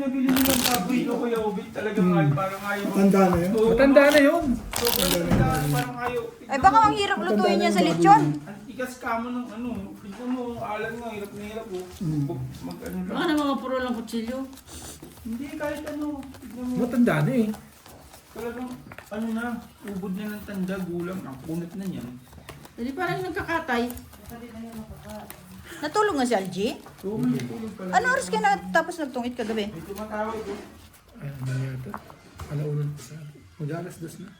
pinabili nilang baboy ko, Kuya Obi, talagang parang ayaw. Matanda na yun. Oo, Matanda na yun. sobrang tanda, parang ayaw. Ay baka ang hirap lutuin yan sa lechon. Ang tigas ka mo ng ano, tignan mo, alam nga, hirap na hirap oh. Mag-ano lang. Baka na mga puro lang kutsilyo. Hindi, kahit ano, tignan mo. Matanda na eh. Talagang, ano na, ubod na ng tanda, gulang, ang kunat na niyan. Hindi parang nagkakatay. Natulog nga si Algie? Oo, may tulog ka lang. Ano oras ka na tapos nagtungit kagabi? May tumatawag oh. Ay, ano yata? Alaunan pa sa mag-alas 2 na.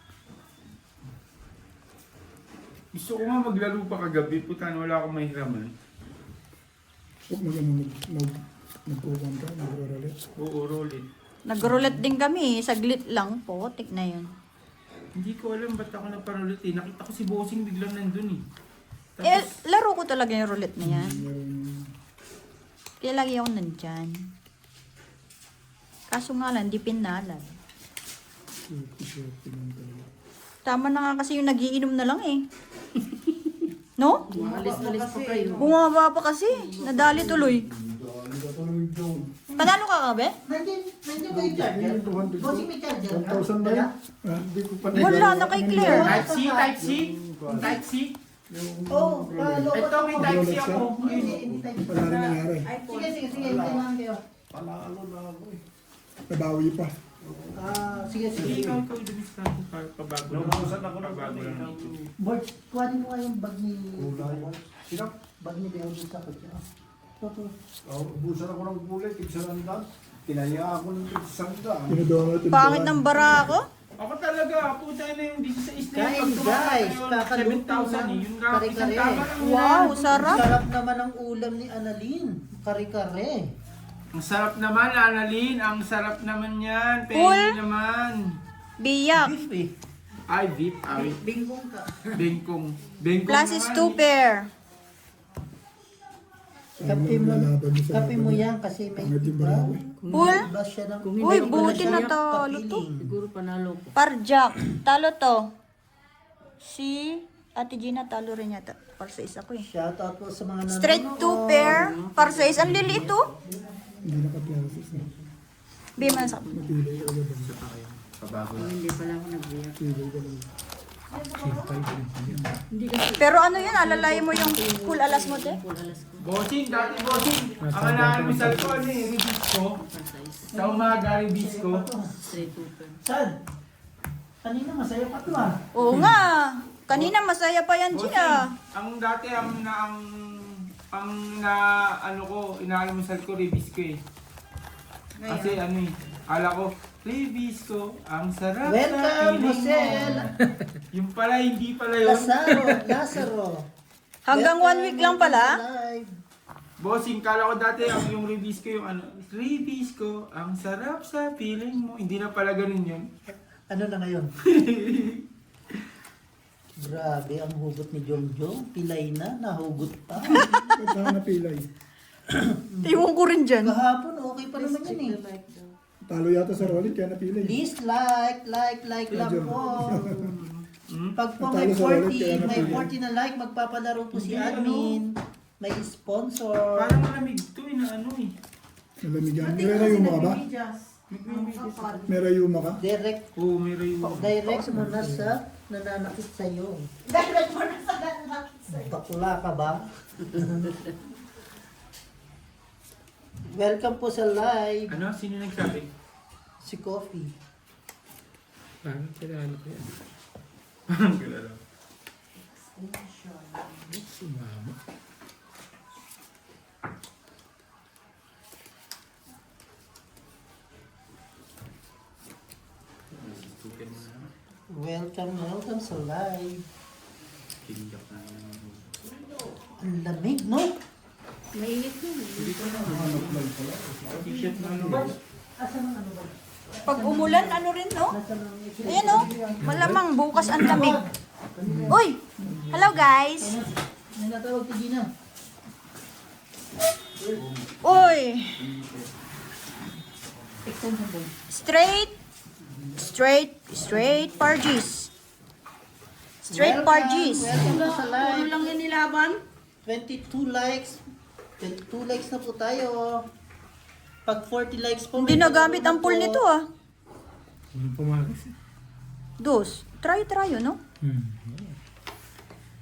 Gusto ko nga maglaro pa kagabi, putan, wala akong mahiraman. Huwag magkukuhan ka, mag-roulette. Oo, roll it. Nag-roulette din kami, saglit lang po, tik na yun. Hindi ko alam ba't ako nagparoulette eh. Nakita ko si Bossing biglang nandun eh. Eh, laro ko talaga yung roulette na yan. Meron Kaya lagi ako nandyan. Kaso nga lang, di pinalag. shopping lang talaga. Tama na nga kasi yung nagiinom na lang eh. No? Alis-alis pa kayo. Bumaba pa kasi. Nadali tuloy. Panalo ka ka, be? Nandiyan ba yung charger? Bossing may charger ka? 1,000 ba yun? Hindi ko pa Wala na kay Claire. Type C, Type C. Type C. Oo, loko. Ito may Type C ako. Wala rin nangyari. Sige, hintayin lang kayo. Nabawi pa. Sige. Hindi ikaw yung dumiskarte pabago lang. Pabago lang dito. Board, kuhanin mo nga yung bag ni... Bag ni Beo dun sa kotse. Ubusan ako ng kulay, tig-100. Tinaya ako ng tig-100. Tinudungan natin. Pangit ng bara ako. Ako talaga, puta na yung 16 na Kain, yun. guys. Pag Kakaluto 7,000 eh. Yun nga, isang kare-kare. tama lang yun. Wow, sarap. Sarap naman ang ulam ni Annalyn. Kare-kare. Ang sarap naman, Annalyn. Ang sarap naman yan. Cool. Penny naman. Biyak. Beef eh. Ay, VIP. Ay, Bingkong ka. bengkong. Bengkong Plus is naman 2 pair. Kape mo yan kasi may Pangit yung iba. barawe. Cool. Iba siya ng... Kung Uy, hindi buti ka na pala talo to. siguro panalo ko. Parjak. Talo to. Si Ate Gina talo rin yata. Para sa isa ko eh. Shoutout po sa mga nanonood. Straight 2 pair. Para sa isa. Ang liliit to. Hindi naka-plasis na. Bima sa... Napili ka agad. Pabago Kung lang. hindi pala ako nagbiyak. Napili ka lang. Hindi kasi Pero ano yun, alalayan mo yung full alas mo, te? full alas ko. Bossing, dati bossing. Ang anaalmusal ko, ano eh, release ko. Sa umaga, release ko. Straight super. Saan? Kanina masaya pa to ah. Oo nga. Kanina masaya pa yan, Gina. Ang dati, ang na, ano ko, inaalmusal ko, release ko eh. Kasi ano eh, ala ko, release ko, ang sarap Welcome, na feeling Marcel. mo. Yung pala, hindi pala yun. Lazaro. Hanggang 1 week lang pala. Live. Bossing, kala ko dati ang yung release ko yung ano, release ko, ang sarap sa feeling mo. Hindi na pala ganun yun. Ano na ngayon? Grabe, ang hugot ni Jongjong. Pilay na, nahugot pa. Ba't saan napilay? Iwan ko rin dyan. Kahapon, okay pa naman yun eh. Talo yata sa roulette kaya napilay. Please like lang Medyo. po. Pag po may Talo sa wallet, kaya 40, may napili. 40 na like, magpapalaro po si Hindi, admin. May sponsor. Parang malamig to eh, na ano eh. Nalamigan. May rayuma ka ba? May rayuma ka? Direct Oo, may rayo. mo na sa nananakit sa'yo. Bakla ka ba? Welcome po sa live. Ano? Sino nagsabi? Si Coffee. Parang kailangan ko yan. Parang kilala. Sumama. Welcome sa live. Kiniyak na naman. Ang lamig, no? Mainit yun. T-shirt na ano. Asan ang ano ba? Pag umulan, ano rin, no? Nasaan ang Ayan, oh. Malamang bukas ang lamig. Uy! Hello, guys. May natawag si Gina. Uy! Extension ba? Straight pargies. Straight pargies. Welcome po sa Ano live. lang yung nilaban? 22 likes. 22 likes na po tayo. Pag 40 likes po. Hindi may nagamit ang pool po. nito ah. Walang pumagas. Dos. Try, no? Hmm.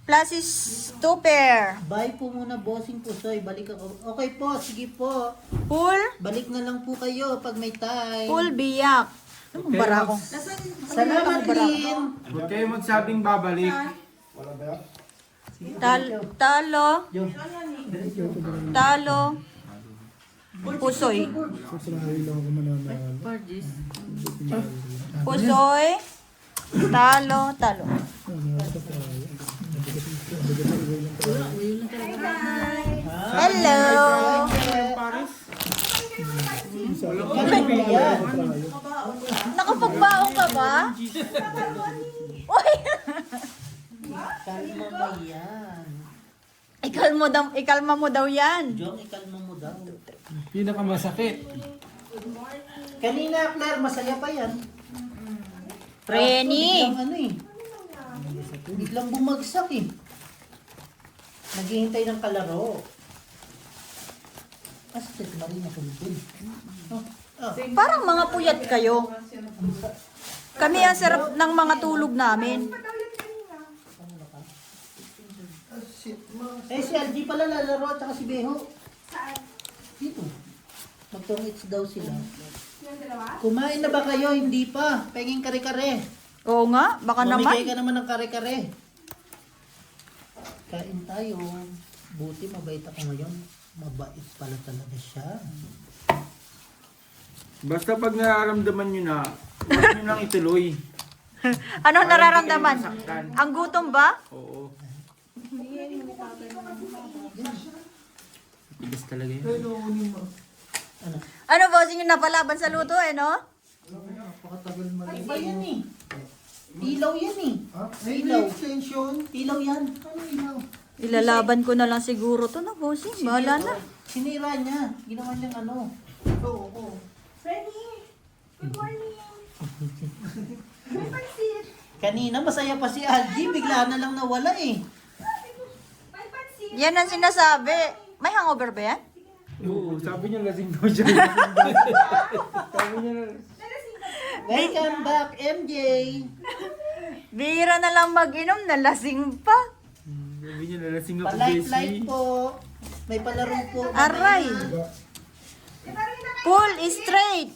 Plus is 2 pair. Bye po muna, bossing Pusoy. Balik ako. Okay po, sige po. Pool, Balik na lang po kayo pag may time. pool biyak. Ano Okay, bara ko? Salamat, Lin. Huwag kayo magsabing babalik. Wala ba yan? Talo. Yung. Talo. Pusoy. Sasrahin lang ako mananalo. Parties. Pusoy. Talo. Talo. Wala, yun lang talaga. Hello. Paris? Yan. Nakapagbaong ka ba? Uy! Kalma mo yan. Ikalma mo daw yan. Jong, ikalma mo daw. Pinakamasakit. Kanina, Claire, masaya pa yan. Reni. Biglang ano eh. Biglang bumagsak eh. Naghihintay ng kalaro. Astet, Marina, kulubin. Oh, oh. Parang mga puyat kayo. Kami ang sarap ng mga tulog namin. Eh, si LG pala lalaro at saka si Beho. Saan? Dito. Magtungits daw sila. Kumain na ba kayo? Hindi pa. Penging kare-kare. Oo nga, baka Mamigay naman. ka naman ng kare-kare. Kain tayo. Buti mabait ako ngayon. Mabait pala talaga siya. Basta pag nararamdaman nyo na, huwag nyo nang ituloy. Ano nararamdaman? Para hindi kayo masaktan. Ang gutom ba? Oo. Tigas talaga yun. Ano? Ano bossing yung napalaban sa luto eh, no? Napakatagal man. Ay, ba yan eh? Ilaw yan eh. Ilaw. Ilaw yan. Ano ilaw? Ilalaban ko na lang siguro to na bossing. Bahala na. Sinira niya. Ginawa niyang ano. Oo. Kanina masaya pa si Algie. Bigla na lang nawala eh. Yan ang sinasabi. May hangover ba yan? Oo, sabi niya lasing daw siya. Sabi niya na. Welcome back, MJ. Bihira na lang mag-inom, nalasing pa. Sabi niya na lasing ako, Palike-like Bessie. po. May palaro po. Aray. Pull straight.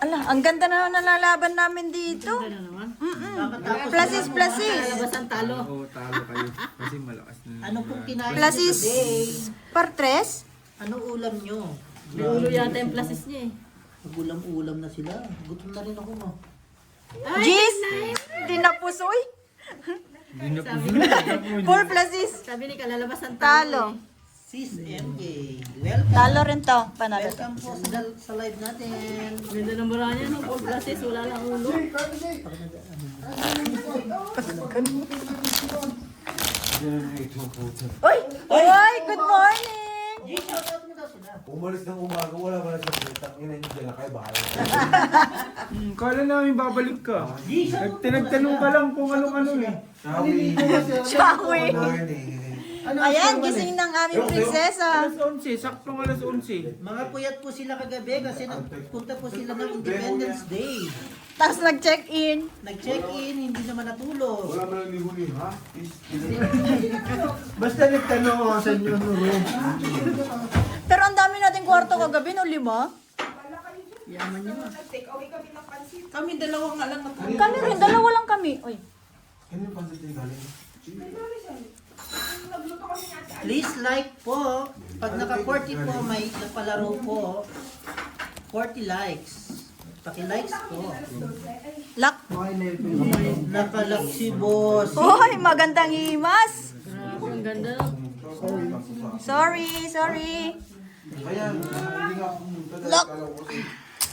Ala, ang ganda na nalalaban namin dito. Ano naman? Plasis. Labas ang talo. Oo, talo kayo. Kasi malakas na. Ano pong kinain Plasis niyo today? partres. Ano ulam nyo? May ulo yata yung plasis niya eh. Nagulam-ulam na sila. Gutom na rin ako mo. Jeez! Tinapusoy. Hindi na po. Full plasis. Sabi ni kalalabas ang Talo. talo. Sis MJ. Welcome. Talo rin to. Panalo to. Welcome po sa live natin. Ganda ng mura niya, no? Full plasis, wala lang ulo. Uy! Uy! Good morning! Shoutout mo daw sila. Umalis ng umaga, wala ba na sa putang ina niyo dyan na kayo, bahala. Kala namin babalik ka. Tinagtanong ka lang kung anong-ano eh. Shawi! Ano Ayan, gising ng aming prinsesa. Alas 11, saktong alas 11. Mga puyat po sila kagabi kasi nagpunta po sila ng Independence Day. Tapos nag-check-in. Nag-check-in, hindi naman natulog. Wala mo lang ligo ha? Basta nagtanong ako sa inyo no room. Pero ang dami nating kwarto kagabi, no? 5? Yaman niya. Kami dalawa nga lang natulog. Kami rin, dalawa lang kami. Uy. Ano yung pansit niya galing? Please like po. Pag naka-40 po, may nagpalaro po. 40 likes. Paki-likes po. Lock. Nakalak si boss. Uy, magandang himas. Grabe, ang ganda. Sorry. Kaya, hindi nga pumunta dahil Lock. kala ko kasi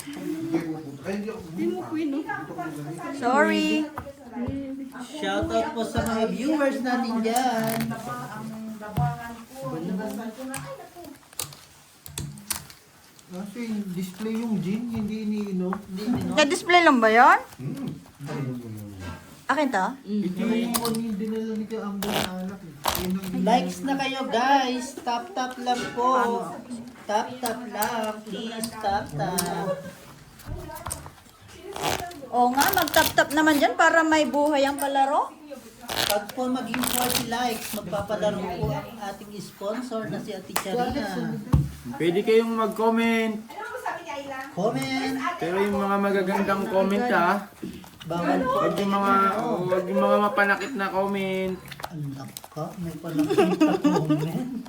hindi ko pupunta. Kaya hindi ako Hindi mo queen, no? Sorry. Shoutout po sa mga viewers natin dyan. Kasi display yung gin, hindi iniinom. Na-display lang ba yan? Akin to? Ito yung ano yung dinala ni Kaambo na anak. Likes na kayo guys. Tap lang po. Tap lang, please, tap. Oo nga, mag-tap-tap naman dyan para may buhay ang palaro. Pag po maging 40 likes, magpapalaro po ang ating sponsor na si Ate Charina. Pwede kayong mag-comment. Comment! Pero yung mga magagandang comment Bawal po. Huwag yung mga mapanakit na comment. Anak ka, may palakita comment.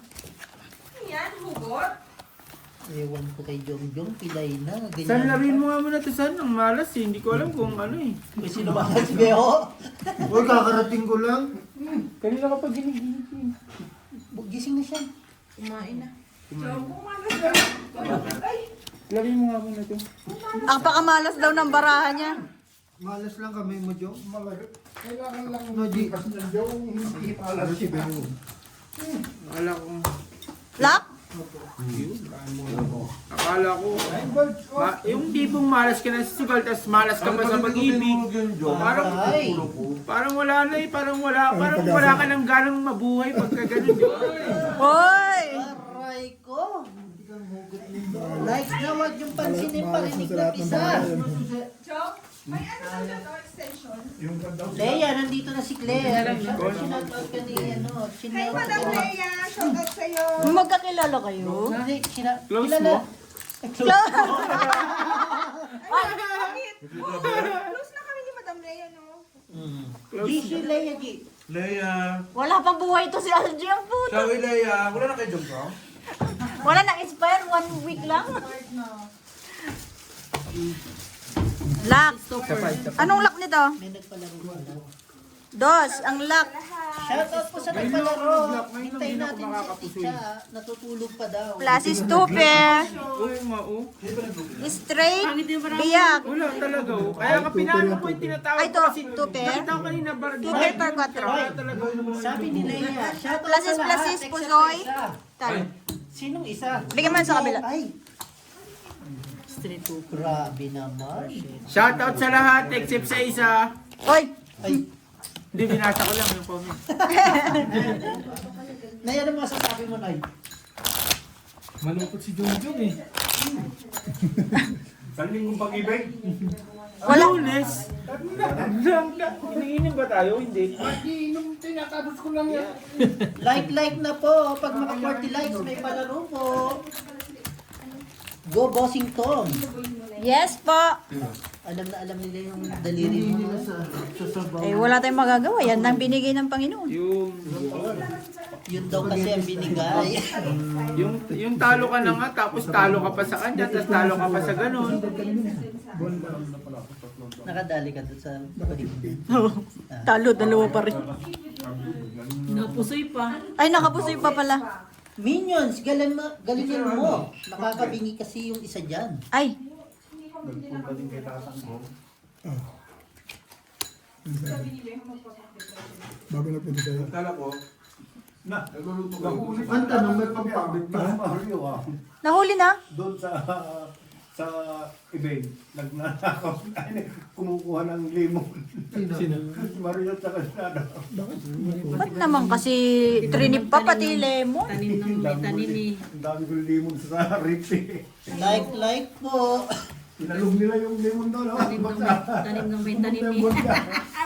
Ewan ko kay Jongjong, pilay na. San, Ganyan. laruin mo nga muna to, San. Ang malas eh. Hindi ko alam kung ano eh. May sino ba si Beho? Uy, kakarating ko lang. Kanina ka pa ginigising. Gising na siya. Laruin mo nga muna to. Ang pakamalas daw ng barahan niya. Malas lang kami mo, Jo. Kailangan lang No, G. bukas ng Diyo, hindi paalam si Bero. Akala ko. Lock? Akala ko. Yung tipong malas ka na sa sugal, tapos malas ka pa sa pag-ibig. Ay, Parang wala na eh. Parang wala ka nang ganang mabuhay pagka ganun. Hoy! aray ko. Like na, wag yung pansinin parinig ng isa. Yung ganda ko. Leia, nandito na si Claire. Sinoutout ka ni, Hey, Madam Leia, shoutout sa'yo. Magkakilala kayo? Close mo? Close na kami ni Madam Leia, no? G, si Leia, G. Leia. Wala pang buhay to si Algie ang puto. Sabi Leia, wala na kayo dyan bro? Wala nang expire, 1 week lang. Lock. Anong lock nito? May nagpalaro ko lang. Dos, ang lock. Shoutout po sa nagpalaro. Hintayin natin si Ticha. Natutulog pa daw. Plasis 2 pair. Oo nga oh. Straight. Biyak. Wala talaga oh. Kaya ka pinano ko yung tinatawag Ay, ko to, kasi 2 pair. nakita ko kanina bar. 2 pair per 4. Wala talaga oh. Sabi ni Leia, shoutout Plasis, sa lahat. plasis, except pusoy. sa isa. Tal. Sinong isa? Bigyan mo sa kabila. Ay, Street food. grabe naman. Shoutout sa lahat except sa isa. Hoy! Ay, Hindi, binasa ko lang yung comment. Nay, ano masasabi mo, Nay? Malungkot si Jongjong eh. Saling mong pag-ibig. Wala. Lunes. Iniinom ba tayo? Hindi. Inom, tinatapos ko lang yan. Like na po. Pag maka 40 likes, may palaro po. Go, Bossing Tom. Yes po. Alam na alam nila yung daliri mo. Eh, wala tayong magagawa. Yan ang binigay ng Panginoon. Yun daw kasi ang binigay. Yung talo ka na nga, tapos talo ka pa sa kanya, tapos talo ka pa sa ganun. Nakadali ka doon sa paligid. Talo, dalawa pa rin. Napusoy pa. Ay, nakapusoy pa pala. Minions, galingin mo. Nakakabingi kasi yung isa dyan. Ay, Nagpunta din kay tatang ko. Bago na punta sa'yo. Kala ko, Nagluluto ka. Ang tanong, may pampabit pa sa Mario nahuli na? Doon sa event, nagnanakaw, kumukuha ng limon. Sino? Mario at saka Sada. Ba't naman kasi trinip pa pati lemon? Tanim ng may tanim eh. Ang dami kong limon sa ripi. Like po. Inalog nila yung limon doon. Tanim ng may tanim eh.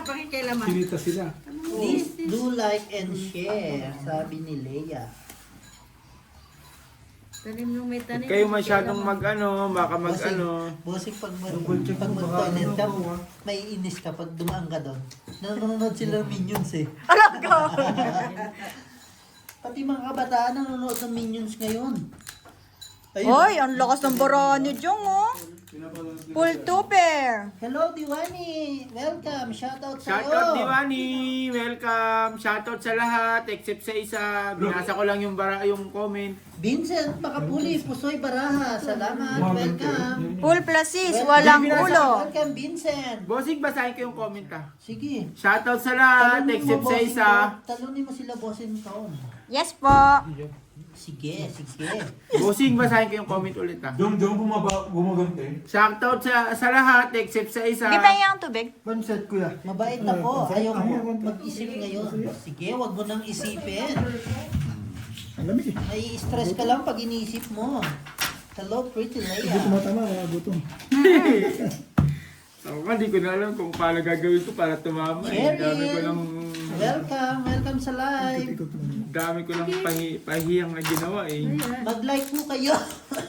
Pakikailaman. Sinita sila. Please do like and share, sabi ni Leia. Tanim ng may tanim. Kayo masyadong baka Bossing, pag mag-toilet ka, may inis ka pag dumaan ka doon. Nanonood sila ng Minions eh. Alam ko. Pati mga kabataan nanonood ng Minions ngayon. Hoy, ang lakas ng barahan ni Jong, oh. Full 2 pair. Hello, Diwani! Welcome! Shoutout sa'yo! Shoutout Diwani! Welcome! Shoutout sa lahat except sa isa. Binasa ko lang yung comment. Vincent Makapuli, Pusoy Baraha. Salamat! Welcome! Full plasis, walang ulo. Welcome, Vincent! Bossing, basahin ko yung comment Sige. Shoutout sa lahat Talunin mo, except sa Bossing isa. Tom. Talunin mo sila, Bossing Tom. Yes po. Sige. Bossing, basahin ko yung comment ulit Jongjong gumagante. Shoutout sa lahat except sa isa. Di ba yung tubig? Panset kuya. Mabait na po. Ayaw mo mag-isip ngayon. Sige, wag mo nang isipin. Ang lamig eh. May stress ka lang pag inisip mo. Hello, pretty Hindi Leia. tumatama, kaya gutom. Ako nga, di ko na alam kung paano gagawin ko para tumama. Eh. Dami ko lang, Welcome sa live. Ikot mo. dami ko lang pahiyang na ginawa eh. Mag-like po kayo.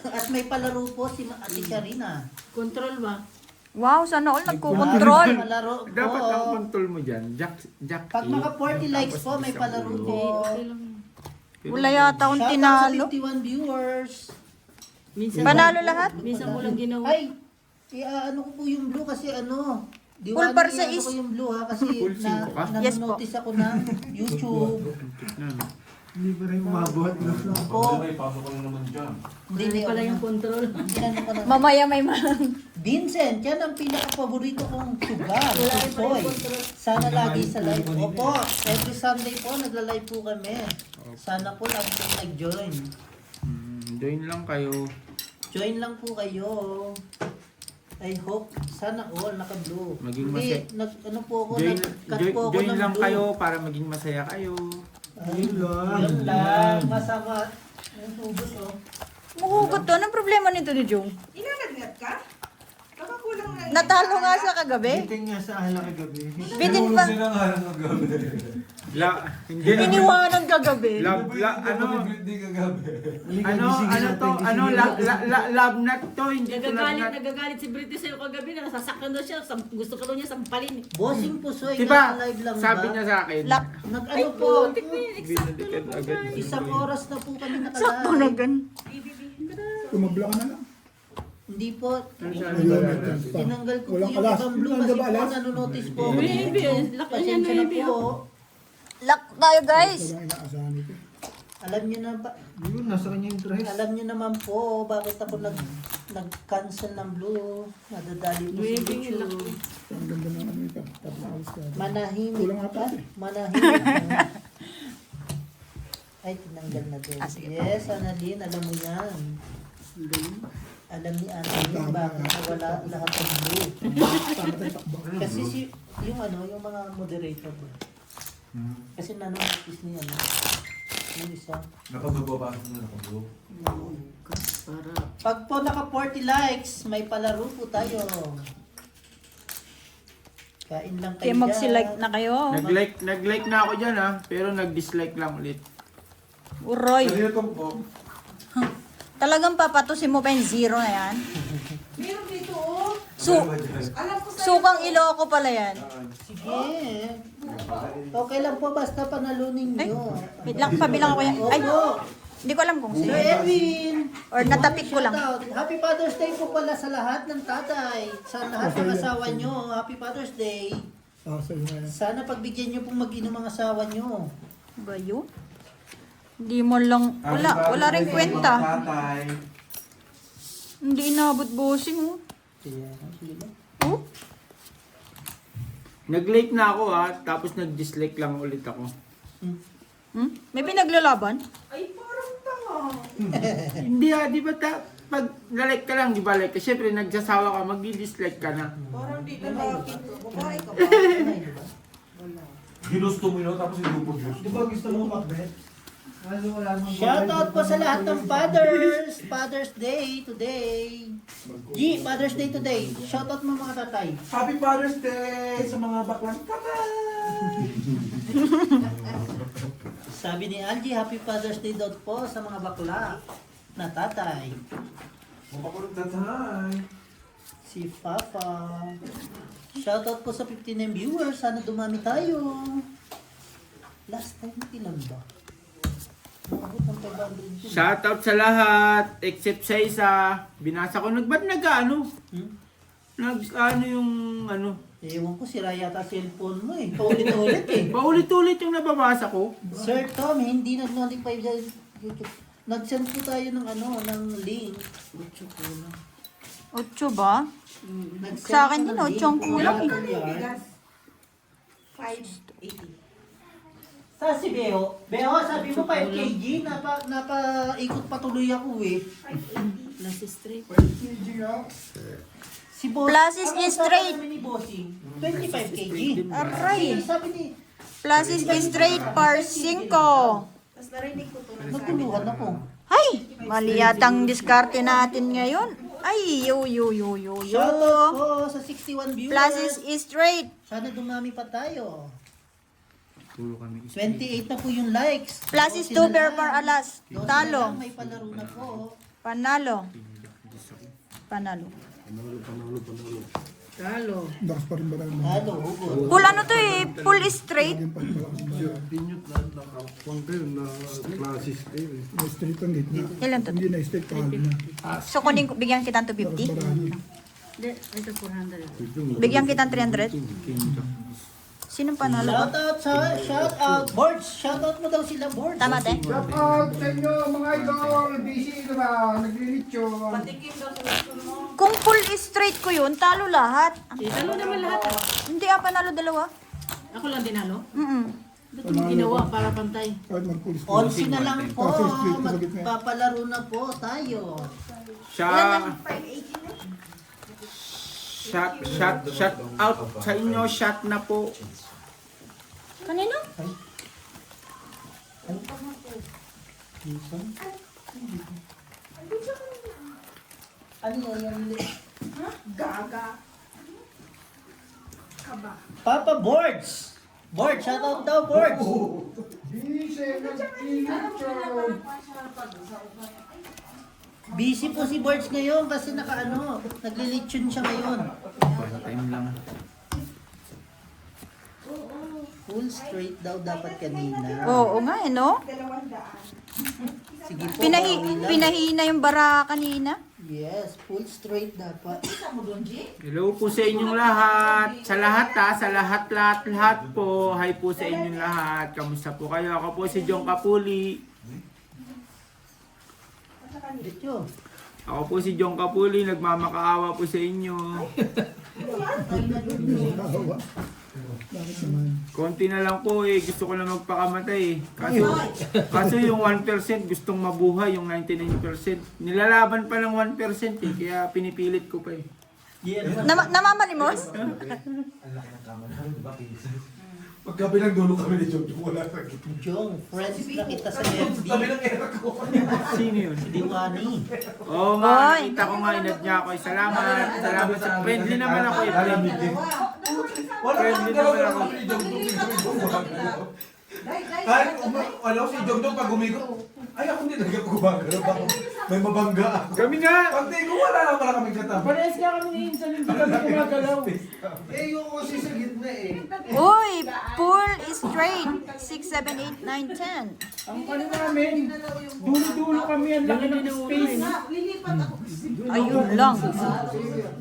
At may palaro po si Ate Sharina. Control ba? Wow, sana all nagkukontrol. Palaro po. Dapat ang control mo dyan, Jack Pag A. maka 40 likes po, may palaro po. Okay lang. Wala yata akong Shoutout tinalo. sa 51 viewers. Minsan, Panalo lahat? minsan mo lang ginawa. Ay, ano ko po yung blue kasi ano. Full par sa ano is. ko yung blue ha kasi Full cinco ka? Yes po. nanonotice ako ng YouTube. Hindi pa rin umabot. Po. May pasok ko na naman dyan. Hindi pala yung control. Inano ko na. Mamaya may Vincent, yan ang pinaka-paborito kong sugar. Tukoy. Sana lagi sa live. Opo, every Sunday po, nagla-live po kami. Sana po lagi kayong nag-join. Join lang kayo. Join lang po kayo. I hope, sana all naka-blue. Maging Hindi, masaya. ano po ako, Join, nag-cut join, po ako join ng lang blue. kayo para maging masaya kayo. Ayun lang. Masama. Ang hugot oh. Mahugot to. Anong problema nito ni Jong? Ilalagnat ka? Baka kulang na Natalo nga sa kagabi. Meeting nga sa ala kagabi. Bitin pa. Hindi na. Iniwanan kagabi. Love nut to, hindi to love nut. Nagagalit si Brito sa'yo kagabi na nasasaktan daw siya. Gusto ka daw niya sampalin. Bossing Pusoy, Diba, live lang sabi ba? niya sa akin, Lak. Nag-ano po, binalikan agad. isang oras na po kami Sakto na nakalive. gan. Tumabla ka na lang. Hindi po, Ayun, may chance pa. tinanggal ko po Walang yung alas. ibang blue Hindi kasi ba po alas? nanonotice po. ako. Maybe, laki niya Pasensya na maybe. po. Lak tayo guys. Walang inaasahan nito. Alam niyo na ba? Yun, nasa kanya yung dress. Alam niyo naman po bakit ako nag-cancel ng blue. Nadadali po sa Maybe, YouTube. Ang ganda ng ano ito. Tapos naalis ka. Manahimik. Kulang nga pa eh. Manahimik. Ay, tinanggal na din. Yes, Annalyn, alam mo yan. Alam ni Annalyn bakit nawala lahat ng blue. Tama tayo takbo. Kasi yung mga moderator ba? Kasi nanonotice niya yung isa. Nakababa na nakababa. Para. Pag po naka 40 likes, may palaro po tayo. Kain lang kayo Kaya mag-select na kayo. Nag-like na ako dyan ha, pero nag-dislike lang ulit. Uroy. Kanina to po. Talagang papatusin mo pa yung zero na yan. Meron dito oh. Alam ko sa Sukang Iloko pala yan. Sige. Okay lang po, basta panalunin nyo. Wait lang, pabilang ako yan. Ay, Opo. hindi ko alam kung Sir sino. Edwin! Or natapik ko lang. Shoutout. Happy Father's Day po pala sa lahat ng tatay. Sa lahat ng asawa nyo. Happy Father's Day. Ah, sa'yo nga yan. Sana pagbigyan nyo pong mag-inom ang asawa nyo. Ba yun? Hindi mo lang, wala rin kwenta. Tatay. Hindi inabot bossing oh. Sige ba? Oh? Nag-like na ako ha, tapos nag-dislike lang ulit ako. Hmm? May pinaglalaban? Ay, parang tanga. Hindi ha, di ba pag na-like ka lang, di ba like? Siyempre nagsasawa ka, mag-dislike ka na. Parang di na nakakita. Babae ka ba? Ay, diba? Ginusto mo yun, tapos hindi po gusto. Di ba gusto mo makbet? Ano, wala mong Shoutout po sa lahat ng fathers. Father's Day today. G, Father's Day today. Shoutout mo mga tatay. Happy Father's Day sa mga baklang tatay! Sabi ni Algie, Happy Father's Day daw po sa mga bakla na tatay. Mga baklang tatay! Si Papa. Shoutout po sa 59 viewers. Sana dumami tayo. Last time ilan ba? Nakabot ng 500 yun. Shoutout sa lahat, except sa isa. Binasa ko, ba't nag-ano? Nag-ano yung ano? Ewan ko, sira yata cellphone mo eh. Paulit-ulit eh. Paulit-ulit yung nababasa ko. Sir Tom, hindi nag-notify dyan YouTube. Nag-send po tayo ng ng link. 8 ba? Nag-send Sa akin ka din, ng 8 ang link. kulang eh. Bigas. 580. Sa si Beo. Beo, sabi mo 5 kg. Napa-ikot patuloy ako eh. 580. Plus straight. Si Boss. Plus is ano straight. sabi ni Bossing? 25 kg. Aray. Sabi ni, Plus is straight par 5. Tapos narinig ko to. Nagtuluhan ako. Ay, mali yatang diskarte natin ngayon. Ay, yo. Shoutout po sa 61 viewers. Plus is straight. Sana dumami pa tayo. Tulo kami. 28 na po yung likes. Plus is 2 12 na per lang. par alas. 12 na Talo. lang, may palaro na po. Panalo. Talo. Dakas pa rin ba naman? Talo, hugot. Full ano to eh, full straight. Lagyan pa rin malakas ba? Pinyot na classes kayo. May straight ang gitna. Ilan to? Hindi na straight, talo na. So kunin ko, bigyan kita ng 250. Barani. Hindi, ito 400. Bigyan kita ng 300. Sinong panalo ba? Shoutout, Boards. Shoutout mo daw sila, Boards. Tama, te? Shout out sa inyo mga idol. Busy na ba? Naglilitsyo. Patikim daw sa gusto mo. Kung full straight ko yun, talo lahat. Talo naman lahat. Hindi panalo dalawa. Ako lang dinalo. Ito Panalo ginawa ko. para pantay. Kahit mag-full straight. Onsi na lang po. Kasi straight ko sa gitna. Magpapalaro na po tayo. Shout out sa inyo, shot na po. Kanino? Ano yan? Gaga. Papa Boards. Boards, shoutout daw, Boards. Busy naglilitsyo. Busy po si Boards ngayon kasi naglilitsyon siya ngayon. Para time lang. Full straight daw dapat kanina. Oo nga eh, no? Sige po, Pinahi bawi lang. pinahina yung bara kanina. Yes, full straight dapat. Hello po sa inyong lahat. Sa lahat sa lahat po. Hi po sa inyong lahat. Kamusta po kayo? Ako po si Jong Kapuli. Dito. Ako po si Jong Kapuli. Nagmamakaawa po sa inyo. Nakawa. Bakit naman? Konti na lang po eh. Gusto ko na magpakamatay eh. Kaso yung 1% gustong mabuhay. Yung 99%. Nilalaban pa ng 1% eh. Kaya pinipilit ko pa eh. Namamalimos? Pagkabi ng dulo kami ni Jojo, wala sa gitna. Jong, friends na kita sa FB. Sabi ng era ko. Sino yun? Diwani. Oo nga, Oy. nakita ko nga. Inad niya ako. Salamat. Salamat sa friendly naman ako eh. Friendly. Wala Friendly kang galaw naman ako ako. ni Jojo. Alam si Jojo pag gumigo. Ay ako hindi talaga gumagalaw. Baka may mabangga ako. Kami nga. Pag ko wala na pala kami katabi. Parehas nga kami ni Insan. Hindi kami gumagalaw. Eh yung kasi sa gitna eh. Uy, full straight. 6, 7, 8, 9, 10. Ang ano namin, dulo-dulo kami. Ang laki ng space. Lilipat ako. Ayun lang.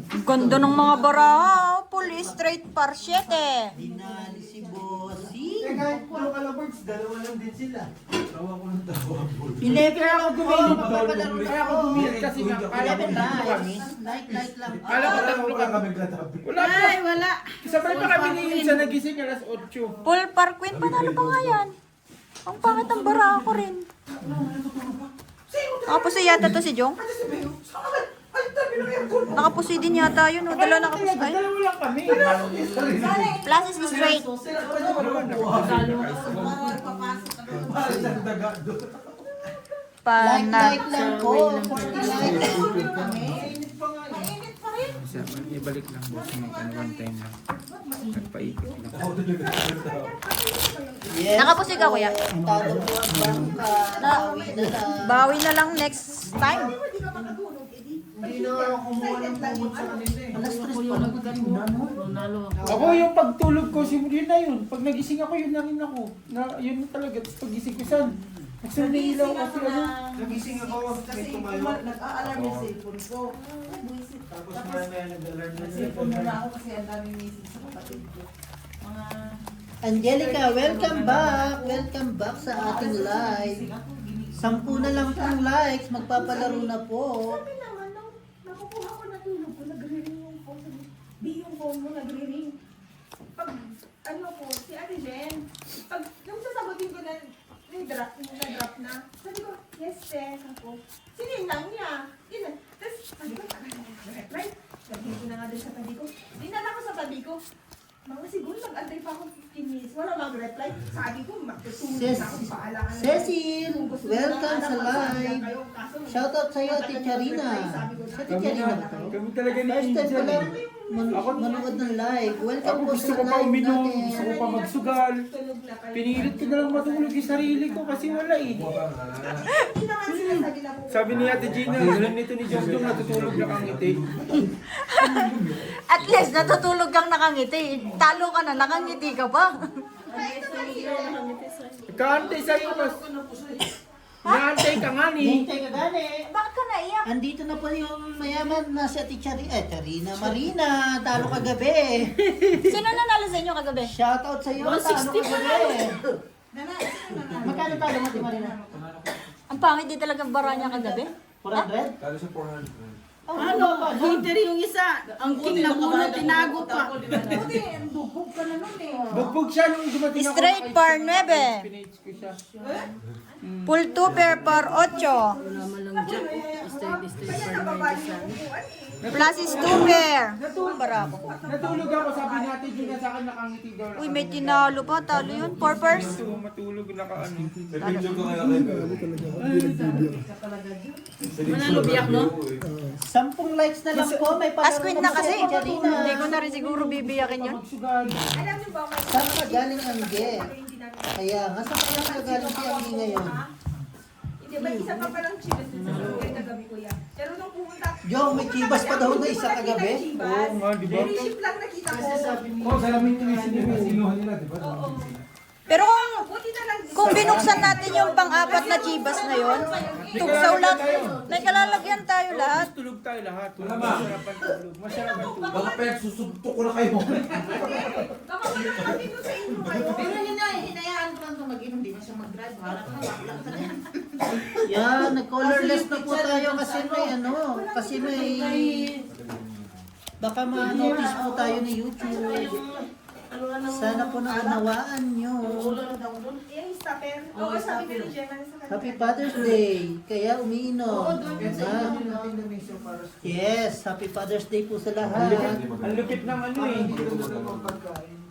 Ang ganda ng mga baraha. Full straight par 7. Dinali si Bossy. Eh kahit puro kalabards, dalawa lang din sila. Tawa ko ng tawa. Hindi, kaya ako gumilit. Magpapalaro na Kaya ako po. gumilit kasi nga, kala ko tatlo kami. Like lang. Kala ko tatlo Wala kami. kami katabi. Wala pa. Ay, wala. Sabay pa kami ni Insan nagising alas 8. Full par queen. Panalo pa nga yan. Ang pangit ang baraha ko rin. Nakapusi yata to si Jong. Nakapusi din yata yun. O, dalawa nakapusi. Ay, Dalawa lang kami. plus is straight. Mahal sa daga doon. Like Panalo. lang po. 40 likes. Ibalik lang boss. One time lang. Nagpaikot lang. Yes, Nakapusi ka, kuya? Talo po ang bangka. Bawi na lang. Bawi na lang next time. Hindi na ako kumuha ng kumot sa kanila eh. Alas 3 pa lang kanina, no? Ronaldo. Ako yung pagtulog ko, yun na yun. Pag nagising ako, yun na rin ako. Yun na talaga. Tapos pagising ko saan? Nagsan na ilaw kasi ano. Nagising ako, may Kasi tumayo. nag-a-alarm yung cellphone ko. Tapos may nag-alarm na Cellphone muna ako kasi ang daming message sa kapatid ko. Mga... Angelica, welcome back. Welcome back sa ating live. 10 na lang pong likes. Magpapalaro na po. Sabi naman, nung nakukuha ko na tulog ko, nagre-ring yung phone. Di yung phone mo, nagre-ring. Pag, ano ko, si Ate Jen, pag, nung sasagutin ko na, na-drop na, sabi ko, yes, Jen, ako. Sinindang niya. Yun na. Tapos, sabi ko, tagal na reply. Sabi ko na nga din sa tabi ko. Dinala ko sa tabi ko. Mga siguro nag-antay pa ako 15 minutes. Wala mag-reply. Sabi ko, magtutulog Ces- na ako. Paalangan na. Cecil, Kung gusto welcome nila, sa magsasabihan live. kayo. Kaso, Shoutout sa'yo, Ate Charina. sabi ko, Sa Ate Kami Charina na, ba to? kami talaga ni First time Angel ko lang eh. manood ng live. Welcome Ako po gusto sa ko pa live uminom, natin. gusto ko pa magsugal. tulog na kayo. Pinilit ko na lang matulog yung sarili ko kasi wala eh. Hindi naman sinasabi na po. Sabi ni Ate Gina, alam nito ni Jongjong natutulog na kang ngiti. At least natutulog kang nakangiti. Talo ka na, nakangiti ka pa. Kaantay sa'yo, mas. Naantay ka nga ni. Hintay ka gani. Bakit ka naiyak? Andito na po yung mayaman na si Ate Charina. Marina, talo kagabi. Sino nanalo sa inyo kagabi? Shoutout sa'yo, talo 160 kagabi. Nana, sino na? Magkano talo mo, Ate Marina? Ang pangit din talagang bara niya kagabi. 400? Talo sa 400. Ano, hinter yung isa. Ang king na bunot, tinago pa. Buti, bubog ka na nun eh. Bugbog siya nung dumating ako. Straight par 9. Pinage ko siya. Full 2 pair par 8. Wala man lang dyan. Stay Kaya for nababa me. yung upuan eh. Plus is 2 pair. Bara ako. Natulog ako, sabi ni Ate Gina sa akin nakangiti daw. Uy, may tinalo pa. Talo yun. 4 pairs. Matulog naka ano. Nag-video ko kaya kayo. Ano talaga ako, hindi nagbibiro. Manalo biyak, no? 10 likes na lang po, may Asquith na kasi. si Ate Charina. Hindi ko na rin siguro bibiyakin yun. Magsugal. Alam niyo ba, may Saan ka galing ang Angge? hindi namin. Kaya nga, saan kaya ka galing si Angge ngayon? Hindi ba, isa pa palang chibas din sa sugar kagabi ko yan. Pero nung pumunta, Yung may chibas pa daw na isa kagabi? Oo nga, di ba? Reship lang nakita ko. Oo, salamin nyo yung sinuhan nila, di ba? Pero kung Buti na lang. Kung binuksan natin yung pang-apat na chibas na yon, tugsaw lang. May kalalagyan tayo lahat. Tulog tayo lahat. Wala ba? Masarap ang tulog. Masarap ang tulog. Baka pek, susubtok ko na kayo. Baka magkakapin doon sa inyo kayo. Pero yun na, hinayaan ko lang ito mag-inom. Di na siya mag-drive. Harap na, bakla ka na yan. Yan, nag-colorless na po tayo kasi may ano, kasi may... Baka ma-notice po tayo ni YouTube. Sana po naunawaan nyo. Yung stopper. Oo, sabi ko ni Gemma sa kanila. Happy Father's Day, kaya umiinom. Yes, Happy Father's Day po sa lahat. Ang lupit ng ano eh.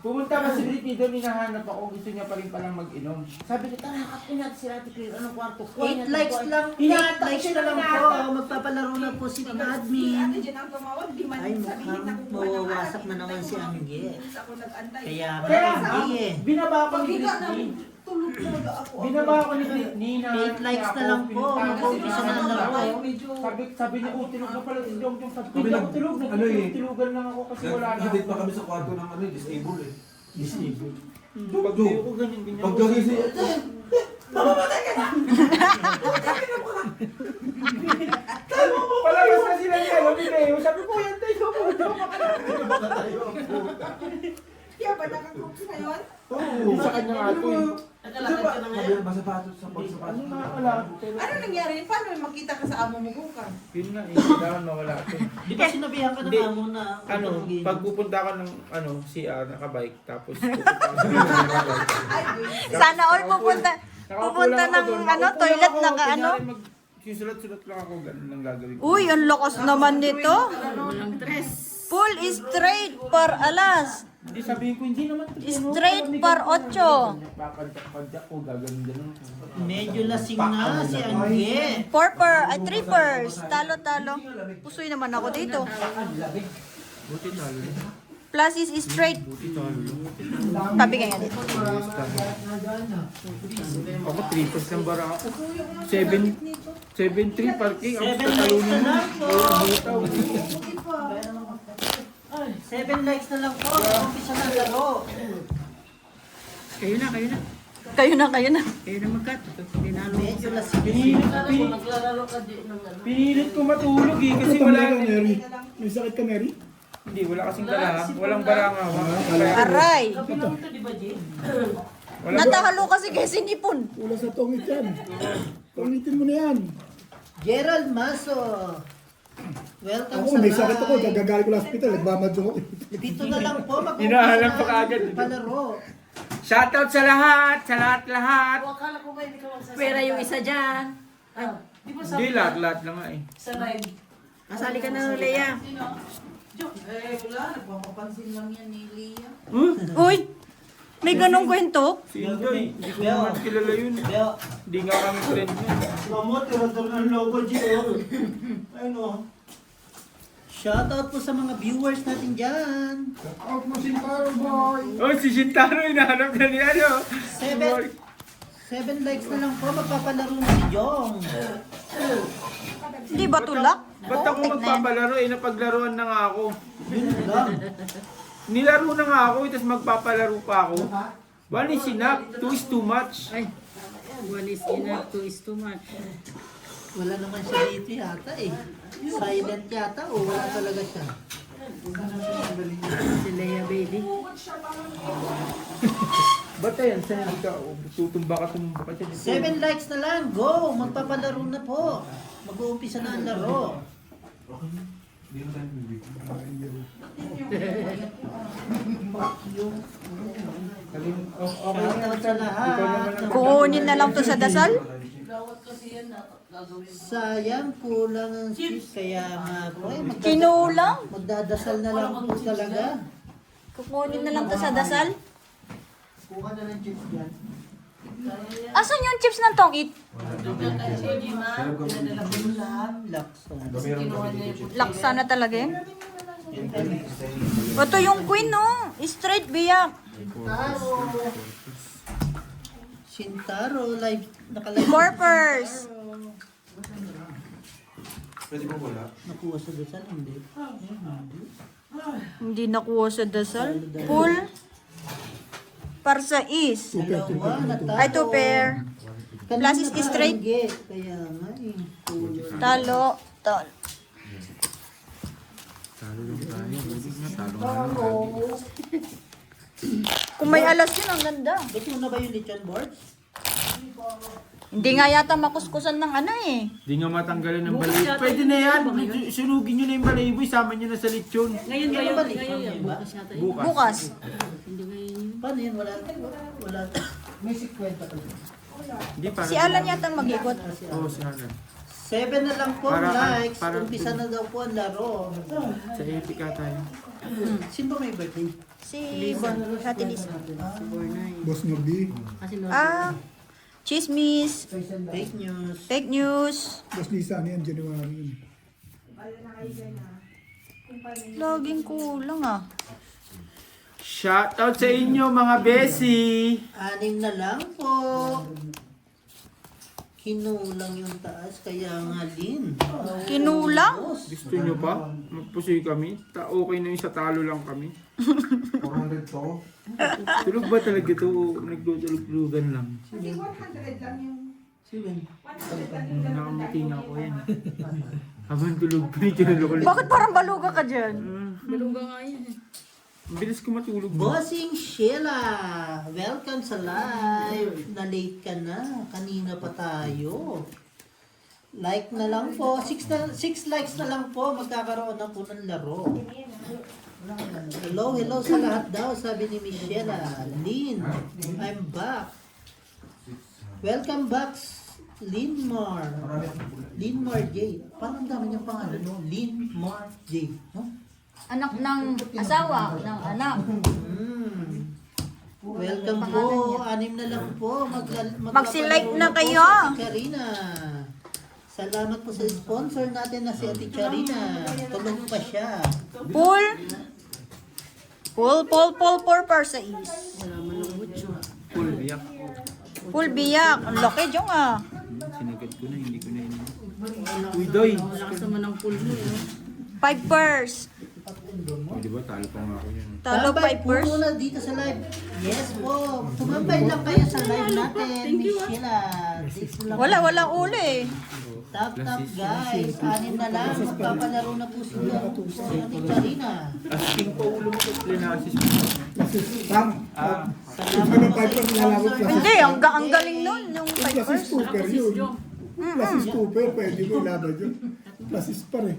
Pumunta ka si Britney doon, hinahanap ako. Gusto niya pa rin palang mag-inom. Sabi ko, tara, kapin natin si Ate Claire. Anong kwarto? 8 likes lang, 8 likes na lang po. Magpapalaro na po si Si Ate admin. Jen ang tumawag, di man Ay, sabihin na mukhang kukuha ng mawawasak aral. na naman si Angge. Minsan ako nag-antay. Kaya Kaya, hindi eh. binaba ko ni Paghiga Britney. na, tulog talaga ako. Binaba ko ni Britney na 8 likes na lang po. Mag-umpisa na ang laro. Sabi niya, oh, tulog na pala si Jongjong. Sabi ko, Kami hindi lang, ako tulog. ano eh. Nagtulugan lang ako kasi wala na. Nag-edit pa kami sa kwarto ng ano, disable eh. Disable. Pag di ako ganyan. Pag gagising, Palabas na sila niya. Lumileo. Sabi ko, yan tayo mo. Kaya ba nakakrooks na yun? Oo. Sa kanya nga ito eh. sabi na masapatos sa pagsapatos. Ano nga wala? Pero Ano nangyari? Paano makita ka sa amo mo bukas? yun nga eh. Kailangan mawala ito. Di ba sinabihan ka ng Hindi. amo na Ano, mag-inom? pag pupunta ka ng CR, nakabike, tapos pupunta ka sa bike. Sana all pupunta ng ano, toilet naka ano. Susulat-sulat lang ako, ganun lang gagawin ko. Uy, ang lakas naman nito. Walang tres. Full straight par alas. Hindi sabihin ko, hindi naman. Straight par 8. Papadyak ko, gagawin Medyo lasing na si Angge. 4 per, ay 3 pairs. Talo-talo. Pusoy naman ako dito. Buti talo. Plus is straight. Buti talo. Tabi kaya dito. Ako 3 plus lang bara ako. 7-3 parking. Ako 7 sa likes talunin na mo. lang po. 7 likes na lang po. Umpisa na ang laro. Kayo na, kayo na. Kayo na, kayo na. Kayo na mag-cut. Tinalo. Medyo lasing. Pinilit ko matulog eh. Kasi Ito, wala. Mary. May sakit ka, Mary? Hindi, wala kasing bala. Walang bala nga. Kaya, Aray. wala Natahalo kasi kay sinipon. Wala sa tongit yan. Tongitin mo na yan. Gerald Maso. Welcome Ako, sa may sakit ako. live. Gagaling ko sa hospital. Nagmamadyo ako. Dito na lang po. mag-umpisa Hinahanap na pa kaagad. ang palaro. shoutout sa lahat. Sa lahat-lahat. Pera yung isa dyan. Hindi, lahat-lahat lang nga eh. Kasali ka na, Leia. Wala. Nagpapapansin lang yan ni Lia. Uy! May ganong kwento? Si Indoy, hindi ko naman kilala yun. Kaya, Hindi nga kami friend nun. mamo, tirador ng logo, Gio. Ayun o. Shoutout po sa mga viewers natin dyan. Out mo si Taro Boy! Oh, si Shintaro, hinahanap na ni ano. 7 likes na lang po, magpapalaro na si Jong. Hindi ba tulak? Ba't ako magpapalaro eh, napaglaruan na nga ako. Yun lang. Nilaro na nga ako, tapos magpapalaro pa ako. One is enough, two is too much. Ay, one is enough, two is too much. Wala naman siya dito yata eh. Silent yata o wala talaga siya. Si Leia baby. Ba't yan? Saan ka? Tutumba ka siya. 7 likes na lang, go! Magpapalaro na po. Mag-uumpisa na ang laro. Shoutout sa lahat. Kukunin na lang to sa dasal? Sayang, kulang ang chips. Kaya nga po eh, Kinulang? magdadasal na lang po talaga. Kukunin na lang to sa dasal? Kuha na ng chips yan. Asan yung chips ng tongit? Laksa. Laksa na talaga yun? Ito yung queen, no? Straight biyak. Shintaro, live, nakalive. Corpers. Pwede ba wala? Nakuha sa dasal, hindi. Hindi nakuha sa dasal. Full. Para sa is. Dalawa, natalo. Ay, two pair. Kanina Plus is pa straight. hindi. Kaya nga eh. Kulang. Talo. Talo. Kung may alas yun, ang ganda. Ba't mo na ba yung lechon boards? Hindi nga yata makuskusan ng ano eh. Hindi nga matanggalan ng balayibo. Pwede na yan. Sunugin nyo na yung balayibo, isama nyo na sa lechon. Ngayon ba yun? ba Ngayon lechon yan. yun ba? Bukas yata yun. Bukas. Bukas. Hindi ngayon yun. Paano yun? Wala. May 50 pa. Hindi para. Si Alan yata mag-ikot. Oo, si Alan. 7 na lang po Para- likes. para- Umpisa na daw po ang laro. Sa Epica tayo. Sino ba may birthday? Si Ate Liz. Boss Norby. Kasi no, Chismis. Fake news. Fake news. Boss Lisa, ano yan? January yun. Laging kulang ah. Shoutout sa inyo mga besi. 6 na lang po. Kinulang yung taas. Kaya nga din. Kinulang? Gusto nyo pa? Magpusoy kami? Okay na yung sa talo lang kami. 400 to? Tulog ba talaga ito? Nagdudulog-dulugan lang. Hindi 100 lang yung... 7. 100 lang yung... Nakamuti nga ako yan. Habang tulog, pinitinulog ulit. Bakit parang baluga ka dyan? baluga nga yan eh. Ang bilis ko matulog. Bossing Sheila, welcome sa live. Na-late ka na. Kanina pa tayo. Like na lang po. 6 likes na lang po. Magkakaroon na po ng laro. Hello sa lahat daw. Sabi ni Michelle. Lynn, I'm back. Welcome back, Linmar. Linmar J. Parang dami niyang pangalan, no? Linmar J. No? Anak ng asawa, ng anak. Welcome po. 6 na lang po. Mag-select na po kayo. Si Ate Charina. Salamat po sa sponsor natin na si Ate Charina. Tulog pa siya. Full. Full per sa is. Wala man ng butso. Full biyak. Full biyak. Ang laki dyan ah. Sinagad ko na, hindi ko na yun. Uy, Doy! Malakas naman ang pool mo eh. 5 pairs. Di ba, talo pa nga ako yan. Talo Tambay 5 po pairs. muna dito sa live. Yes po. Tumambay lang kayo sa live natin. Miss Sheila. Thanks lang. Walang uli eh. Tap guys. 6 na lang. Magpapalaro na po sila. Si Ate Charina. Asking pa ulo mo sa plenasis mo. Tam. Salamat Ano, po sa 5 pairs sponsor nilalabot lang. Hindi, natin. ang galing nun. Yung 5 Plus is pairs. super yun. Plus is super. Pwede mo ilaban yun. Plus is pa rin.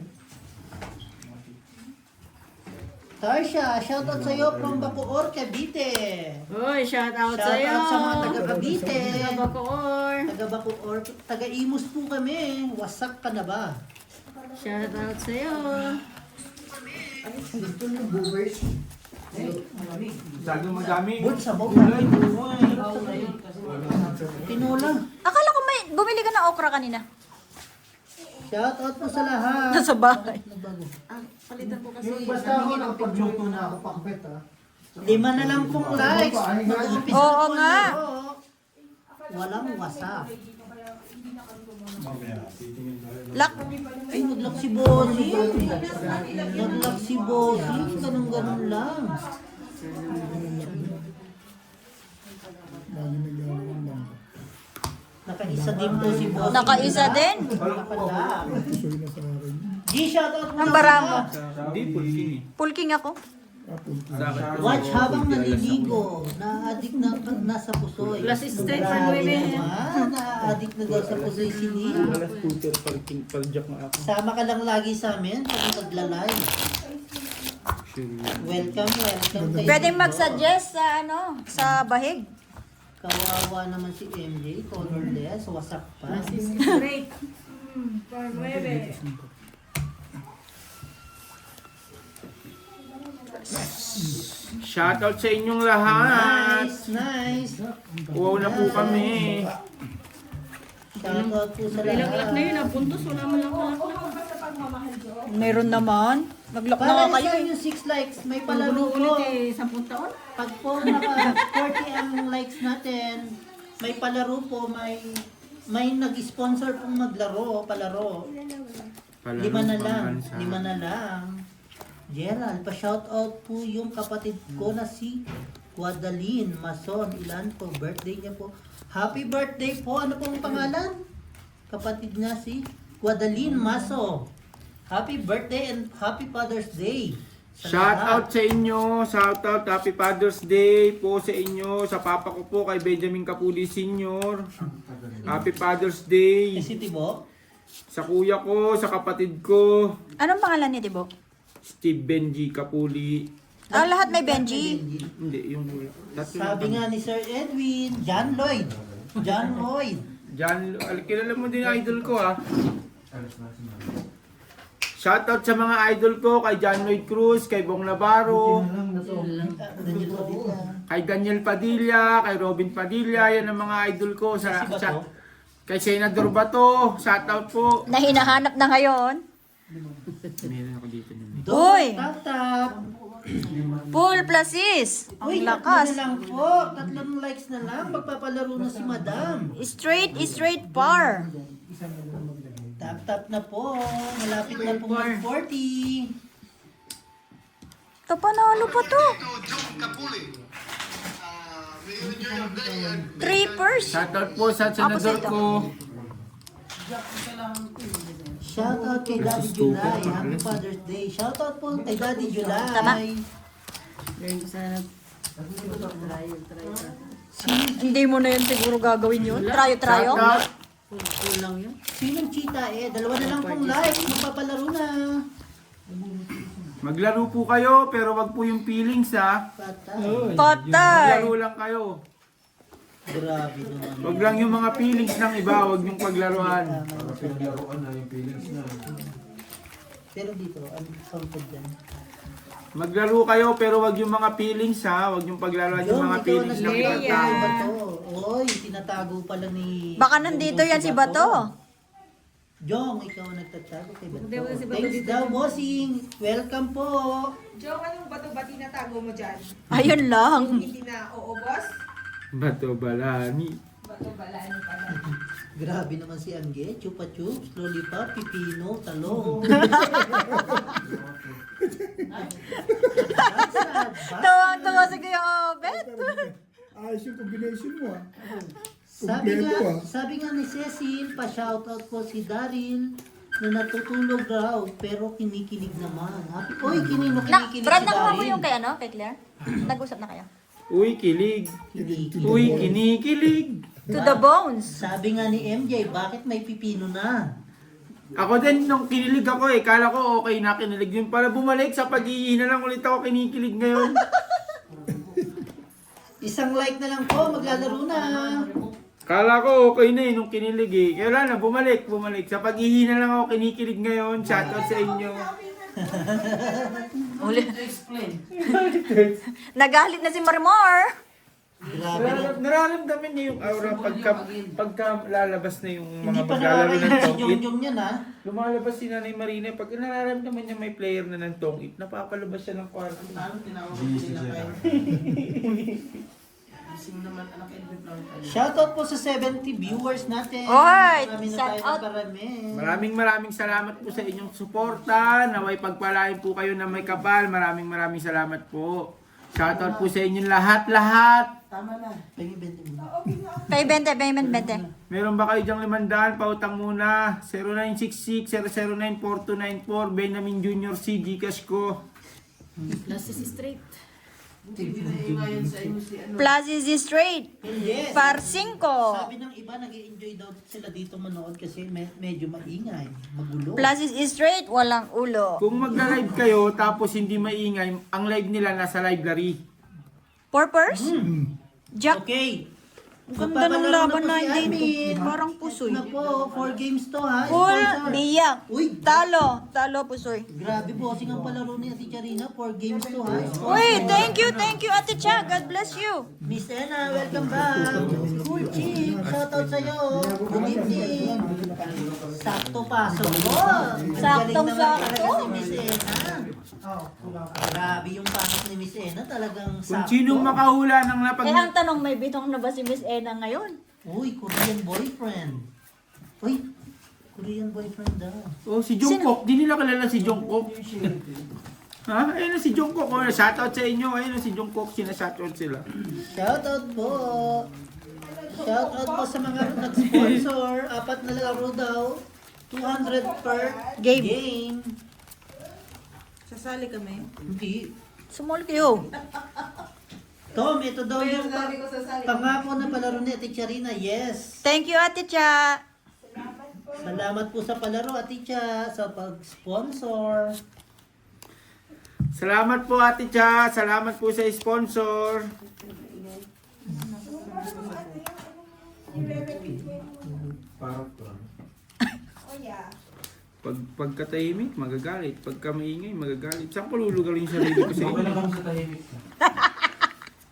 Tarsha, shoutout sa iyo from Bacoor, Cavite. Hoy, shout out sa'yo. Shoutout sa mga taga Cavite. Taga Bacoor. Taga Bacoor, taga Imus po kami. Wasak ka na ba? Shout out sa'yo. Gusto ng boomers. Masyadong madami. Bud, sabaw. Gulay. Tinola. Akala ko may bumili ka ng okra kanina. Shout out po sa lahat. Nasa bahay. Nagbago. Palitan ko kasi. Yung basta ako nakapagluto na ako pakbet ha. 5 na lang pong likes. Mag-umpisa Oo po nga. ang laro. Walang wasak. Lak. Ay, nag-lock si Bossy. Nag-lock si Bossy. Ganun-ganun lang. Lagi naglalaro ng bangka. Nakaisa din po si Bossy. Nakaisa din. Nakalock. Pusoy na sa akin. G, shoutout mo Ang lang bara sila. mo. Hindi, pulking eh. Pulking ako. Watch habang naliligo. Na-addict na nasa pusoy. Plus straight for Grabe 9. naman. Na-addict na daw sa pusoy si Neil. Scooter, pag-jack na ako. Sama ka lang lagi sa amin pag nagla-live. Welcome kayo. Pwedeng dito. mag-suggest sa ano, sa bahig. Kawawa naman si MJ, colorless, wasak pa. Straight. For 9. Shoutout sa inyong lahat. Nice. Wow na po kami. Shoutout po sa Ilang-lak na yun, lahat. puntos. Wala mo lang Oo, kalak. basta pagmamahal Diyos. Meron naman. Nag-lock na nga Para kayo sa eh. yung 6 likes, may palaro Palaro po. ulit eh, 10 taon. Pag po naka 40 ang likes natin, may palaro po, may nag-sponsor pong maglaro, palaro. 5 na lang, 5 na lang. Gerald, pa-shoutout po yung kapatid ko na si Guadaline Mason. Ilan po? Birthday niya po. Happy birthday po! Ano pong pangalan? Kapatid niya si Guadaline Maso. Happy birthday and happy Father's Day. Shout out sa inyo. Shout out. Happy Father's Day po sa inyo. Sa papa ko po kay Benjamin Capuli Sr. Happy Father's Day. Si Tibo. Sa kuya ko, sa kapatid ko, Anong pangalan niya, Tibo? Steve Benji Capuli. Ah, lahat may Benji. Hindi, yung tatlo Sabi nga ni Sir Edwin, John Lloyd. John Lloyd. Diyan, kilala mo din yung idol ko ah. Shoutout sa mga idol ko, kay John Lloyd Cruz, kay Bong Navarro, Daniel Padilla. kay Daniel Padilla, kay Robin Padilla, yan ang mga idol ko. Si Bato? Kay Senador Bato, shoutout po. Na hinahanap na ngayon. Meron ako dito naman. Uy! Tap tap. Full pluses. Uy, Ang tatlo lakas. na lang po. 3 likes na lang. Magpapalaro na si Madam. Straight par. Tap tap na po. Malapit na po mag-40. Panalo pa to. 3%. Shoutout po sa senador Ako sa ko. Shoutout kay Daddy July. Happy Father's Day. Shoutout po kay Daddy July. Tama. Gawin ko sana. Hindi mo na yun siguro gagawin yun. Trayo-trayo. Shoutout. Kulang yun. Sinong cheetah eh? 2 na lang pong likes. Magpapalaro na. Maglaro po kayo, pero wag po yung feelings ha. Patay. Patay. Maglaro lang kayo. Grabe naman. Wag lang yung mga feelings ng iba, wag yung paglaruan. Paglaruan na yung feelings na. Pero dito, ano sound ko dyan? Maglaro kayo, pero wag yung mga feelings ha. Wag yung paglaruan yung mga feelings ng ibang tao. Bato. Oy, tinatago pala ni... Baka nandito yan si Bato. Jong, ikaw ang nagtatago kay Bato. Hindi, wala si Bato Thanks dito. daw, bossing. Welcome po. Joe, anong bato-bati na tago mo dyan? Ayun lang. Hindi na, oo boss? Bato balani. Bato-balani pala. Grabe naman si Angge. Chupa chups, lollipop, pipino, talong. Tuwa si Kuya Obet. Ayos yung combination mo ah. Sabi nga ni Cecil, pa-shoutout po si Daryl na natutulog raw pero kinikilig naman. Happy, oy, kinikilig Brad, si nakuha mo Daryl. yung kay ano, kay Claire? Nag-usap na kayo? Uy, kilig. Kinikilig. Uy, kinikilig. To the bones. Sabi nga ni MJ, bakit may pipino na? Ako din, nung kinilig ako eh, kala ko okay na kinilig. Yung pala bumalik sa pag-iina lang ulit ako kinikilig ngayon. Isang like na lang po, maglalaro na. Kala ko okay na eh, nung kinilig eh. Kaya wala na, bumalik. Sa pag-ihina lang ako kinikilig ngayon. Shoutout sa inyo. Uli. Nagalit na si Marimar. Grabe na. Nararamdaman niya yung aura pagka lalabas na yung Hindi mga pa maglalaro ng nakakain si tong-it. Jong yan ha. Lumalabas si Nanay Marina. Pag nararamdaman niya may player na ng tong-it, napapalabas siya ng kwarto. Shoutout po sa 70 viewers natin. Oy, Marami na shout tayo out. nakarami. Maraming salamat po sa inyong suporta. Naway pagpalain po kayo na may kapal. Maraming salamat po. Shoutout po sa inyong lahat. Pengi 20 mo. Pay 20, payment 20. Meron ba kayo dyang 500? Pautang muna. 0966-009-4294. Benjamin Jr. C. Gcash ko. Plus is straight. Plus is straight. Yes. Par 5. Sabi ng iba, nag-enjoy daw sila dito manood kasi medyo maingay, magulo. Plus is straight, walang ulo. Kung magla-live kayo tapos hindi maingay, ang live nila nasa library. Purpose? Jack, Okay. ang ganda ng laban na dito. Parang pusoy. Na po, 4 games to ha. Full Sponsor. biyak. Uy, Talo pusoy. grabe bossing ang palaro ni Ate Charina. 4 games to ha. Uy, thank you, Ate Cha. God bless you. Miss Ena, welcome back. Cool chick, shoutout sa'yo. Good evening. Sakto pasok mo. Saktong-sakto. Si Miss Ena. Grabe yung pasok ni Miss Ena. Talagang Kung sakto. sinong makahula ng Ang tanong, may bitong na ba si Miss Ena ngayon? Uy, Korean boyfriend. Uy, Korean boyfriend daw. Oh, si Jungkook. Di nila kilala si Jungkook. Ha? Ayun na si Jungkook. Oh, shoutout sa inyo. Ayun na si Jungkook. Sina-shoutout sila. Shoutout po. Shoutout po sa mga nag-sponsor. 4 na laro daw. 200 per game. Sasali kami. Hindi. Sumol kayo. Tom, ito daw yung Sabi ko sasali. pangako na palaro ni Ate Charina. Yes. Thank you, Ate Cha. Salamat po sa palaro, Ate Cha, sa pag-sponsor. Salamat po Ate Cha. Salamat po sa sponsor. Oh yeah. Pagkatahimik, magagalit. Pagka maingay, magagalit. Saan ko lulugar yung sarili ko sa inyo?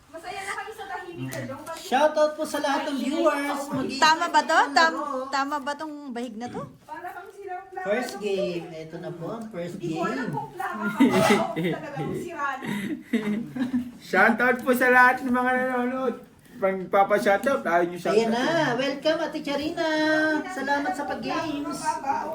Masaya na kami sa tahimik ka dong. Shoutout po sa lahat ng viewers. Tama ba to? Tama ba tong bahig na to? Para kami silang plaka. First game. Ito na po ang first Hindi ko alam game. kung plaka ka ba o talagang siraan. Shoutout po sa lahat ng mga nanonood. Pagpapa-shoutout, ayaw nyo Ayan shoutout. na. Welcome, Ate Charina. Salamat sa pag-games.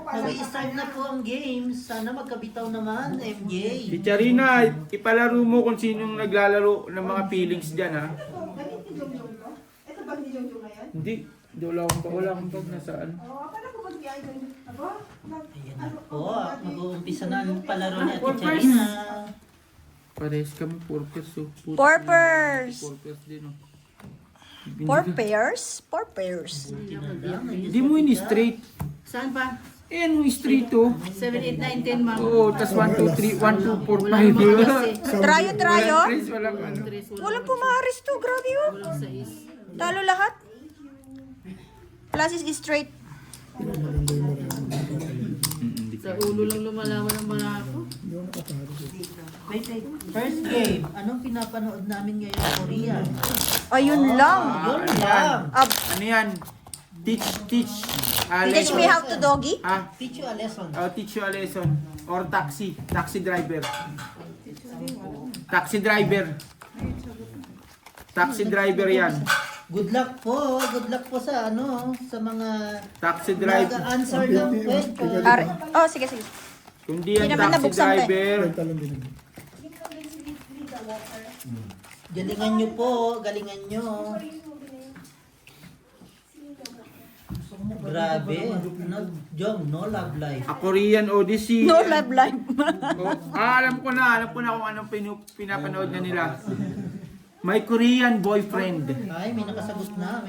Nag-i-start na po ang games. Sana magkabitaw naman, MJ. Si Charina, ipalaro mo kung sinong naglalaro ng mga feelings dyan, ha? Ganit ni Jongjong to? Ito ba ni Jongjong na yan? Hindi. Wala akong bag nasaan. Oo, akala ko ba niya ay ganit? Aba? Ayan na po. Mag-uumpisa na ang palaro ni Ate Purpose. Charina. Parehas kami, purpose. So, Purpose. Purpose din, oh. 4 pairs? 4 pairs. Hindi mo ini-straight. Saan pa? Eh, ano straight, oh? 7, 8, 9, 10, ma'am. Oo, tas 1, 2, 3, 1, 2, 4, 5. Walang mga kasi. Trayo. Walang ano. Walang pumaris to. Grabe oh. Walang 6. Talo lahat. Plus is straight. Sa ulo lang lumalaman ang barako. First game. Anong pinapanood namin ngayon, Korea? Ayun lang. Yun lang. Ano yan? Teach Teach me how to doggy. Ah, Teach you a lesson. teach you a lesson. Or taxi driver. Taxi driver yan. Good luck po. Good luck po sa sa mga Taxi driver. nag-answer ng question. Oh, sige. Kung di yan Hindi naman taxi nabuksan pa eh. driver, Talon din. Galingan nyo po. Galingan nyo. Grabe. Jong, no love life. a Korean Odyssey. No love life. Alam ko na kung anong pinapanood na nila. My Korean boyfriend. Ay, may nakasagot na.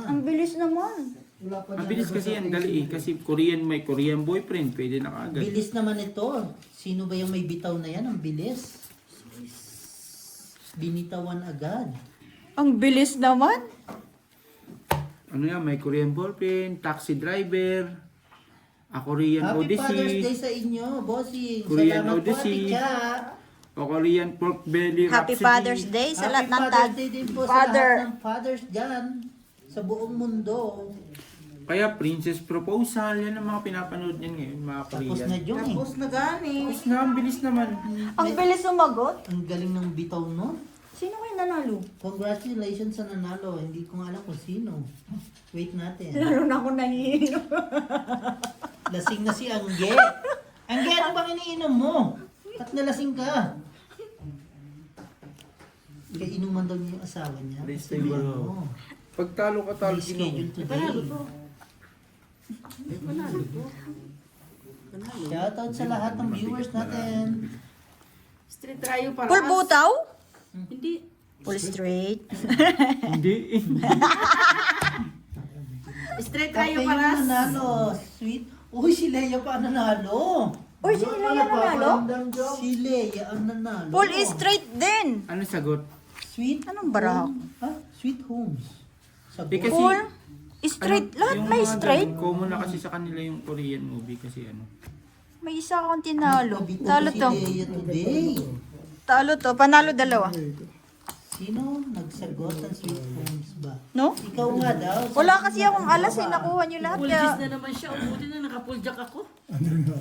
Ang bilis naman. Ang bilis kasi yan, dali eh. Kasi may Korean boyfriend, pwede na kaagad. Bilis naman ito. Sino ba yung may bitaw na yan? Ang bilis. Binitawan agad. Ang bilis naman. Ano yan, may Korean boyfriend, taxi driver. A Korean Happy Father's Day Odyssey. sa inyo, bossing. Korean Salamat Odyssey. po, Ate Cha. O Korean Pork Belly Happy Rhapsody. Father's Day sa lahat Happy ng Father's Day din po sa father. lahat ng fathers dyan sa buong mundo. Kaya Princess Proposal, yan ang mga pinapanood niyan ngayon, mga Tapos Korean. na dyan eh. Tapos na gani. Tapos na, ang bilis naman. Ang bilis sumagot. Ang galing ng bitaw, no? Sino kayo nanalo? Congratulations sa nanalo. Hindi ko nga alam kung sino. Wait natin. Lalo na ako nahihinom. Lasing na si Angge. Angge, ano bang iniinom mo? At nalasing ka. Kaya inuman daw niya yung asawa niya. Please Sabi, stay ano, Pag talo ka, talo may schedule today. Shoutout sa lahat ng viewers natin. Street tayo para Full butaw? Hindi. Full straight. Hindi. Straight Kape tayo yung para nanalo. Sweet. Uy, si Leia pa ang nanalo. Uy, sino yan nanalo? Si Leia ang nanalo. Full straight din. Ano sagot? Sweet Anong baraha? Home. Ha? Sweet Homes. Sagot. Eh, kasi- Full straight. Ano, Lahat yung may mga straight. ganun, common na kasi sa kanila yung Korean movie kasi ano. May isa akong tinalo. Nabito Talo si to. Leia today. Talo to. Panalo dalawa. Sino nagsagot ng Sweet Homes ba? No? Ikaw nga daw. Wala kasi akong alas eh. Nakuha nyo lahat. full Kaya na naman siya. Ubuti na naka-full jack ako. Ano nga?